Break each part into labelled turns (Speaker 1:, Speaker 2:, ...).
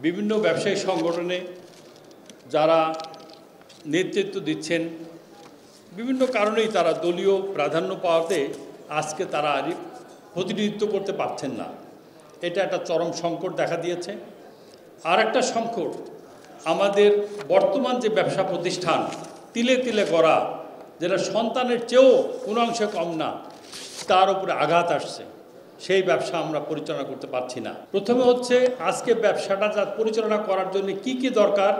Speaker 1: বিভিন্ন ব্যবসায়ী সংগঠনে যারা নেতৃত্ব দিচ্ছেন বিভিন্ন কারণেই তারা দলীয় প্রাধান্য পাওয়াতে আজকে তারা প্রতিনিধিত্ব করতে পারছেন না। এটা একটা চরম সংকট দেখা দিয়েছে। আর একটা সংকট, আমাদের বর্তমান যে ব্যবসা প্রতিষ্ঠান তিলে তিলে গড়া, যেটা সন্তানের চেয়েও কোনো অংশে কম না, তার উপরে আঘাত আসছে। সেই ব্যবসা আমরা পরিচালনা করতে পারছি না। প্রথমে হচ্ছে আজকে ব্যবসাটা যা পরিচালনা করার জন্য কি কি দরকার,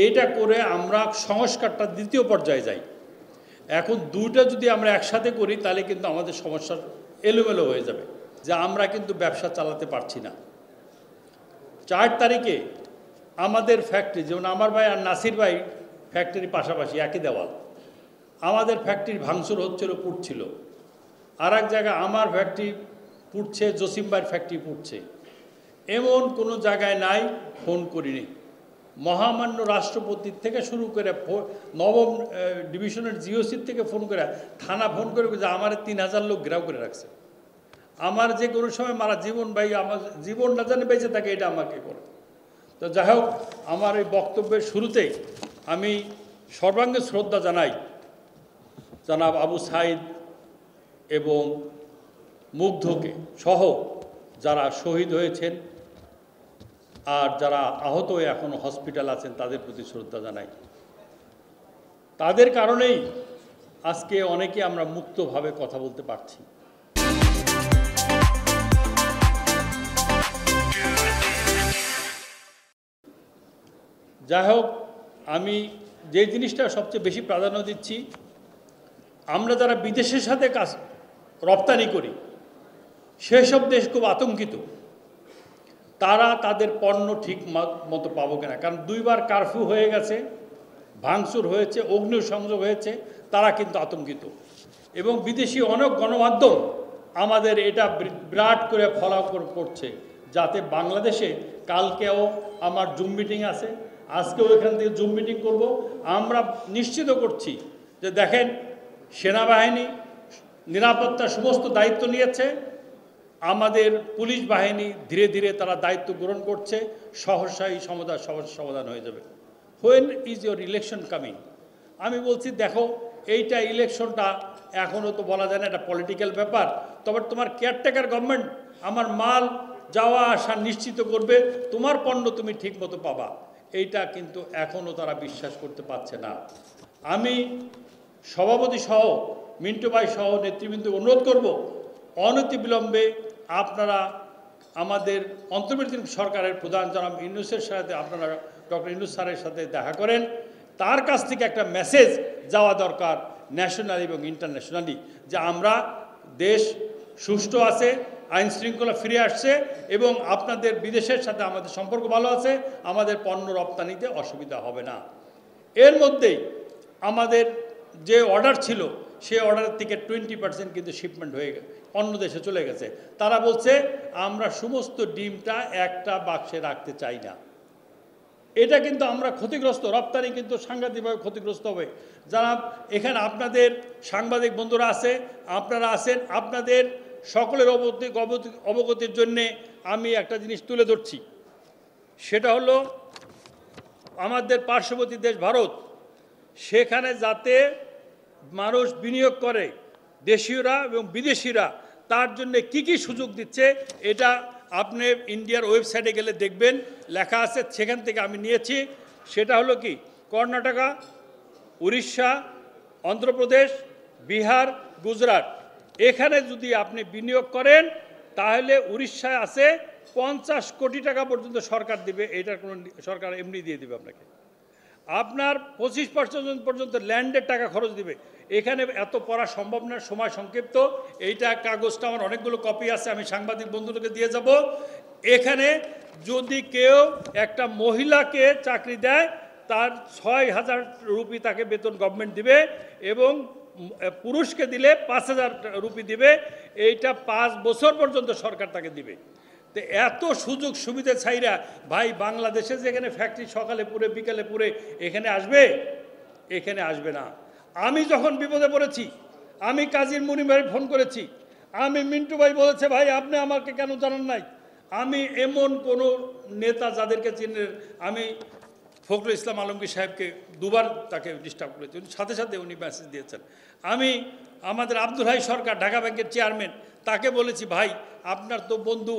Speaker 1: এটা করে আমরা সংস্কারটা দ্বিতীয় পর্যায়ে যাই। এখন দুইটা যদি আমরা একসাথে করি তাহলে কিন্তু আমাদের সমস্যা এলোমেলো হয়ে যাবে, যে আমরা কিন্তু ব্যবসা চালাতে পারছি না। 4 তারিখে আমাদের ফ্যাক্টরি, যেমন আমার ভাই আর নাসির ভাই ফ্যাক্টরি পাশাপাশি একই দেওয়াল, আমাদের ফ্যাক্টরি ভাঙচুর হচ্ছিল, পুড়ছিল। আর এক জায়গায় আমার ফ্যাক্টরি পুড়ছে, জসিম ভাইয়ের ফ্যাক্টরি পুড়ছে। এমন কোনো জায়গায় নাই ফোন করিনি। মহামান্য রাষ্ট্রপতির থেকে শুরু করে নবম ডিভিশনের জিওসির থেকে ফোন করে, থানা ফোন করে যে আমার 3000 লোক ঘেরাও করে রাখছে। আমার যে কোনো সময় মারা জীবন ভাই, আমার জীবন না জানে বেঁচে থাকে, এটা আমাকে করে। তো যাই হোক, আমার এই বক্তব্যের শুরুতেই আমি সর্বাঙ্গে শ্রদ্ধা জানাই জনাব আবু সাইদ এবং মুগ্ধকে সহ যারা শহীদ হয়েছেন আর যারা আহত হয়ে এখনও হসপিটাল আছেন, তাদের প্রতি শ্রদ্ধা জানাই। তাদের কারণেই আজকে অনেকে আমরা মুক্তভাবে কথা বলতে পারছি। যাই হোক, আমি যে জিনিসটা সবচেয়ে বেশি প্রাধান্য দিচ্ছি, আমরা যারা বিদেশের সাথে রপ্তানি করি সেসব দেশ খুব আতঙ্কিত, তারা তাদের পণ্য ঠিক মতো পাবো কিনা। কারণ 2 বার কারফিউ হয়ে গেছে, ভাঙচুর হয়েছে, অগ্নিসংযোগ হয়েছে, তারা কিন্তু আতঙ্কিত। এবং বিদেশি অনেক গণমাধ্যম আমাদের এটা বিরাট করে ফলো করছে, যাতে বাংলাদেশে কালকেও আমার জুম মিটিং আছে, আজকেও এখান থেকে জুম মিটিং করব। আমরা নিশ্চিত করছি যে দেখেন, সেনাবাহিনী নিরাপত্তার সমস্ত দায়িত্ব নিয়েছে, আমাদের পুলিশ বাহিনী ধীরে ধীরে তারা দায়িত্ব গ্রহণ করছে, সহসাই সমাধান হয়ে যাবে। When is your election coming? আমি বলছি দেখো, এইটা ইলেকশনটা এখনও তো বলা যায় না, এটা পলিটিক্যাল ব্যাপার। তবে তোমার কেয়ারটেকার গভর্নমেন্ট আমার মাল যাওয়া আসা নিশ্চিত করবে, তোমার পণ্য তুমি ঠিক মতো পাবা। এইটা কিন্তু এখনও তারা বিশ্বাস করতে পারছে না। আমি সভাপতি সহ, মিন্টু ভাই সহ নেতৃবৃন্দ অনুরোধ করব, অনতিবিলম্বে আপনারা আমাদের অন্তর্বর্তীকালীন সরকারের প্রধান জনাব ইউনূসের সাথে, আপনারা ডক্টর ইউনূস স্যারের সাথে দেখা করেন। তার কাছ থেকে একটা মেসেজ যাওয়া দরকার ন্যাশনালি এবং ইন্টারন্যাশনালি, যে আমরা দেশ সুষ্ঠু আছে, আইন শৃঙ্খলা ফিরে আসছে এবং আপনাদের বিদেশের সাথে আমাদের সম্পর্ক ভালো আছে, আমাদের পণ্য রপ্তানিতে অসুবিধা হবে না। এর মধ্যেই আমাদের যে অর্ডার ছিল, সেই অর্ডারের থেকে 20% কিন্তু শিপমেন্ট হয়ে গেছে, অন্য দেশে চলে গেছে। তারা বলছে আমরা সমস্ত ডিমটা একটা বাক্সে রাখতে চাই না। এটা কিন্তু আমরা ক্ষতিগ্রস্ত, রপ্তানি কিন্তু সাংঘাতিকভাবে ক্ষতিগ্রস্ত হবে। যারা এখানে আপনাদের সাংবাদিক বন্ধুরা আছে, আপনারা আছেন, আপনাদের সকলের অবগতির জন্যে আমি একটা জিনিস তুলে ধরছি। সেটা হলো আমাদের পার্শ্ববর্তী দেশ ভারত, সেখানে যাতে মানুষ বিনিয়োগ করে, দেশীয়রা এবং বিদেশিরা, তার জন্য কি কি সুযোগ দিচ্ছে, এটা আপনি ইন্ডিয়ার ওয়েবসাইটে গেলে দেখবেন, লেখা আছে। সেখান থেকে আমি নিয়েছি। সেটা হলো কি, কর্ণাটকা, উড়িষ্যা, অন্ধ্রপ্রদেশ, বিহার, গুজরাট, এখানে যদি আপনি বিনিয়োগ করেন তাহলে উড়িষ্যায় আছে 50 কোটি টাকা পর্যন্ত সরকার দিবে। এটার কোনো সরকার এমনি দিয়ে দিবে আপনাকে। আপনার 25% পর্যন্ত ল্যান্ডের টাকা খরচ দিবে। এখানে এত পড়া সম্ভব না, সময় সংক্ষিপ্ত। এইটা কাগজটা আমার অনেকগুলো কপি আছে, আমি সাংবাদিক বন্ধুদেরকে দিয়ে যাব। এখানে যদি কেউ একটা মহিলাকে চাকরি দেয়, তার 6000 রুপি তাকে বেতন গভর্নমেন্ট দিবে এবং পুরুষকে দিলে 5000 রুপি দিবে। এইটা 5 বছর পর্যন্ত সরকার তাকে দিবে। তো এত সুযোগ সুবিধা চাইরা ভাই বাংলাদেশে যেখানে ফ্যাক্টরি সকালে পুরে বিকালে পুরে, এখানে আসবে? এখানে আসবে না। আমি যখন বিপদে পড়েছি, আমি কাজীর মুনিম ভাই ফোন করেছি, আমি মিন্টু ভাই বলেছে ভাই আপনি আমাকে কেন জানান নাই, আমি এমন কোনো নেতা যাদেরকে চিনেন, আমি ফখরুল ইসলাম আলমগীর সাহেবকে দুবার তাকে ডিস্টার্ব করেছি, সাথে সাথে উনি মেসেজ দিয়েছেন। আমি আমাদের আব্দুল হাই সরকার ঢাকা ব্যাংকের চেয়ারম্যান, তাকে বলেছি ভাই আপনার তো বন্ধু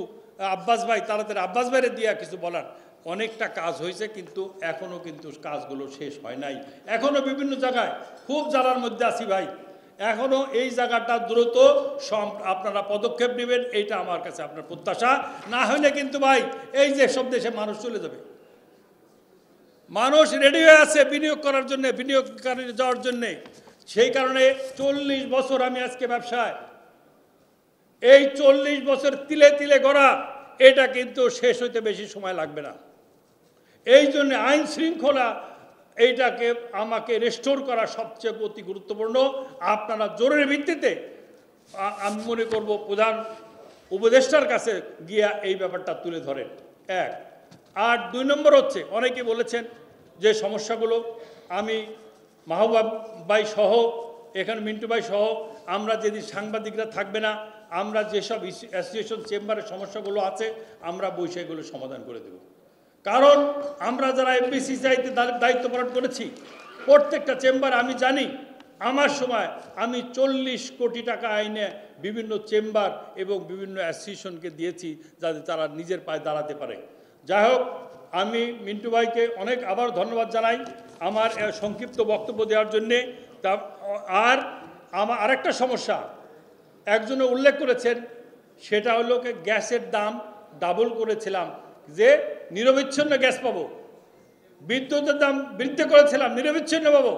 Speaker 1: আব্বাস ভাই, তাড়াতাড়ি আব্বাস ভাইয়ের দিয়া কিছু বলার। অনেকটা কাজ হয়েছে কিন্তু এখনও কিন্তু কাজগুলো শেষ হয় নাই, এখনও বিভিন্ন জায়গায় খুব জ্বালার মধ্যে আছি ভাই। এখনও এই জায়গাটা দ্রুত আপনারা পদক্ষেপ নেবেন, এইটা আমার কাছে আপনার প্রত্যাশা। না হলে কিন্তু ভাই এই যে সব দেশে মানুষ চলে যাবে, মানুষ রেডি হয়ে আছে বিনিয়োগ করার জন্য, বিনিয়োগকারী যাওয়ার জন্যে। সেই কারণে 40 বছর আমি আজকে ব্যবসায়, এই 40 বছর তিলে তিলে গড়া, এটা কিন্তু শেষ হইতে বেশি সময় লাগবে না। এই জন্য আইন শৃঙ্খলা এইটাকে আমাকে রেস্টোর করা সবচেয়ে অতি গুরুত্বপূর্ণ। আপনারা জরুরি ভিত্তিতে আমি মনে করব প্রধান উপদেষ্টার কাছে গিয়া এই ব্যাপারটা তুলে ধরেন, এক। আর 2 নম্বর হচ্ছে, অনেকে বলেছেন যে সমস্যাগুলো, আমি মাহবুব ভাই সহ, এখানে মিন্টু ভাই সহ, আমরা যেদিন সাংবাদিকরা থাকবে না, আমরা যেসব অ্যাসোসিয়েশন চেম্বারের সমস্যাগুলো আছে আমরা বৈষয়গুলো সমাধান করে দেব। কারণ আমরা যারা এফবিসিসিআইতে দায়িত্ব পালন করেছি, প্রত্যেকটা চেম্বার আমি জানি, আমার সময় আমি 40 কোটি টাকা আইনে বিভিন্ন চেম্বার এবং বিভিন্ন অ্যাসোসিয়েশনকে দিয়েছি যাতে তারা নিজের পায়ে দাঁড়াতে পারে। যাই হোক, আমি মিন্টু ভাইকে অনেক আবার ধন্যবাদ জানাই আমার সংক্ষিপ্ত বক্তব্য দেওয়ার জন্যে। আর আমার আরেকটা সমস্যা একজনে উল্লেখ করেছেন, সেটা হলো গ্যাসের দাম ডাবল করেছিলাম যে নিরবিচ্ছিন্ন গ্যাস পাবো, বিদ্যুতের দাম বৃদ্ধি করেছিলাম নিরবিচ্ছিন্ন পাবো।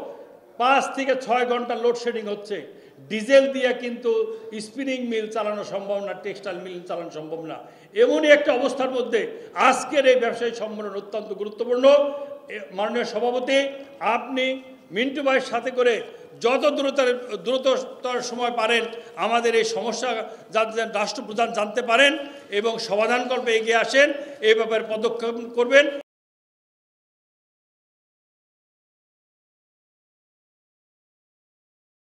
Speaker 1: 5 থেকে 6 ঘন্টা লোডশেডিং হচ্ছে, ডিজেল দিয়ে কিন্তু স্পিনিং মিল চালানো সম্ভব না, টেক্সটাইল মিল চালানো সম্ভব না। এমনই একটা অবস্থার মধ্যে আজকের এই ব্যবসায়ী সম্মেলন অত্যন্ত গুরুত্বপূর্ণ। মাননীয় সভাপতি, আপনি মিন্টু ভাইয়ের সাথে করে যত দ্রুততর সময় পারেন আমাদের এই সমস্যা যাতে রাষ্ট্রপ্রধান জানতে পারেন এবং সমাধান করবে এগিয়ে আসেন, এই ব্যাপারে পদক্ষেপ করবেন।